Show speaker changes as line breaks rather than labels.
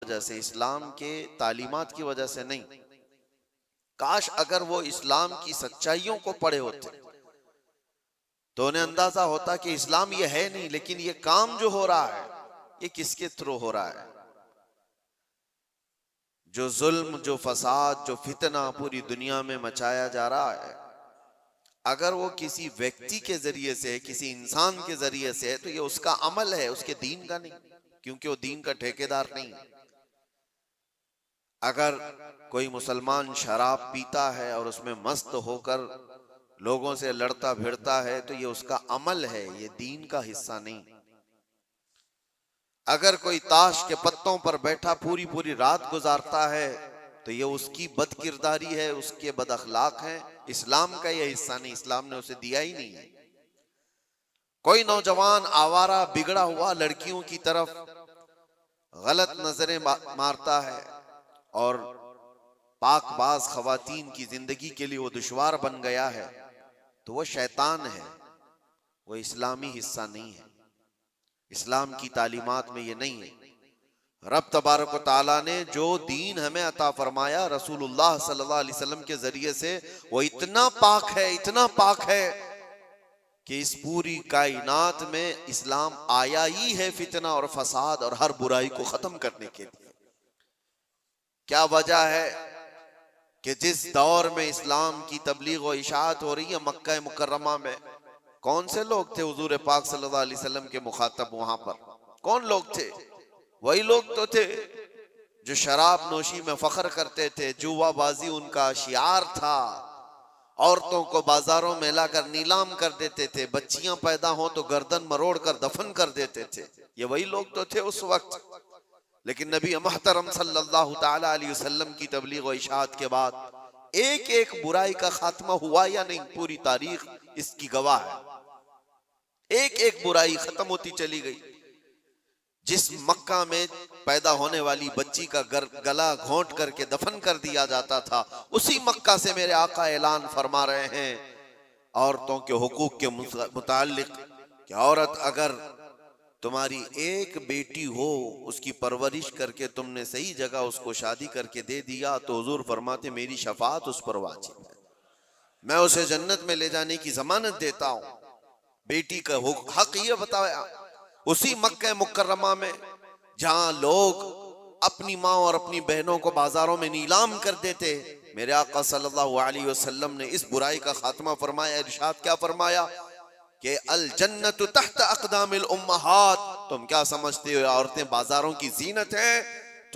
वजह से, इस्लाम के तालीमात की वजह से नहीं। काश अगर वो इस्लाम की सच्चाइयों को पढ़े होते तो उन्हें अंदाजा होता कि इस्लाम ये है नहीं, लेकिन ये काम जो हो रहा है ये किसके थ्रू हो रहा है। जो जुल्म, जो फसाद, जो फितना पूरी दुनिया में मचाया जा रहा है, अगर वो किसी व्यक्ति के जरिए से, किसी इंसान के जरिए से है तो ये उसका अमल है, उसके दीन का नहीं, क्योंकि वो दीन का ठेकेदार नहीं है। अगर कोई मुसलमान शराब पीता है और उसमें मस्त होकर लोगों से लड़ता भिड़ता है तो ये उसका अमल है, ये दीन का हिस्सा नहीं। अगर कोई ताश के पत्तों पर बैठा पूरी पूरी रात गुजारता है तो ये उसकी बदकिरदारी है, उसके बद अखलाक है, इस्लाम का ये हिस्सा नहीं, इस्लाम ने उसे दिया ही नहीं है। कोई नौजवान आवारा बिगड़ा हुआ लड़कियों की तरफ गलत नजरें मारता है और पाकबाज खवातीन की जिंदगी के लिए वो दुश्वार बन गया है तो वो शैतान है, वो इस्लामी हिस्सा नहीं है, इस्लाम की तालीमात में ये नहीं है। रब तबारक व तआला ने जो दीन हमें अता फरमाया रसूलुल्लाह सल्लल्लाहु अलैहि वसल्लम के जरिए से, वो इतना पाक है, इतना पाक है कि इस पूरी कायनात में इस्लाम आया ही है फितना और फसाद और हर बुराई को खत्म करने के लिए। क्या वजह है कि जिस दौर में इस्लाम की तबलीग व इशाअत हो रही है मक्का मुकर्रमा में, कौन से लोग थे हुजूर पाक सल्लल्लाहु अलैहि वसल्लम के मुखातब? वहां पर कौन लोग थे? वही लोग तो थे जो शराब नोशी में फख्र करते थे, जुआबाजी उनका शियार था, औरतों को बाजारों में लाकर नीलाम कर देते थे, बच्चियां पैदा हो तो गर्दन मरोड़ कर दफन कर देते थे। ये वही लोग तो थे उस वक्त। लेकिन नबी मुहतरम सल्लल्लाहु ताला अलैहि वसल्लम की तबलीग व इशाअत के बाद एक एक बुराई का खात्मा हुआ या नहीं, पूरी तारीख इसकी गवाह है। एक एक बुराई खत्म होती चली गई। जिस मक्का में पैदा होने वाली बच्ची का गला घोंट करके दफन कर दिया जाता था, उसी मक्का से मेरे आका ऐलान फरमा रहे हैं औरतों के हुकूक के मुताल्लिक कि औरत अगर तुम्हारी एक बेटी हो, उसकी परवरिश करके तुमने सही जगह उसको शादी करके दे दिया तो हुजूर फरमाते मेरी शफाअत उस पर वाजिब है, मैं उसे जन्नत में ले जाने की जमानत देता हूं। बेटी का हक ये बताया उसी मक्का मुकर्रमा में जहां लोग अपनी माँ और अपनी बहनों को बाजारों में नीलाम कर देते, मेरे आका सल्लल्लाहु अलैहि वसल्लम ने इस बुराई का खात्मा फरमाया। इरशाद क्या फरमाया कि अल जन्नतु तहत अक़दामिल उम्महात, तुम क्या समझते हो औरतें बाजारों की जीनत हैं?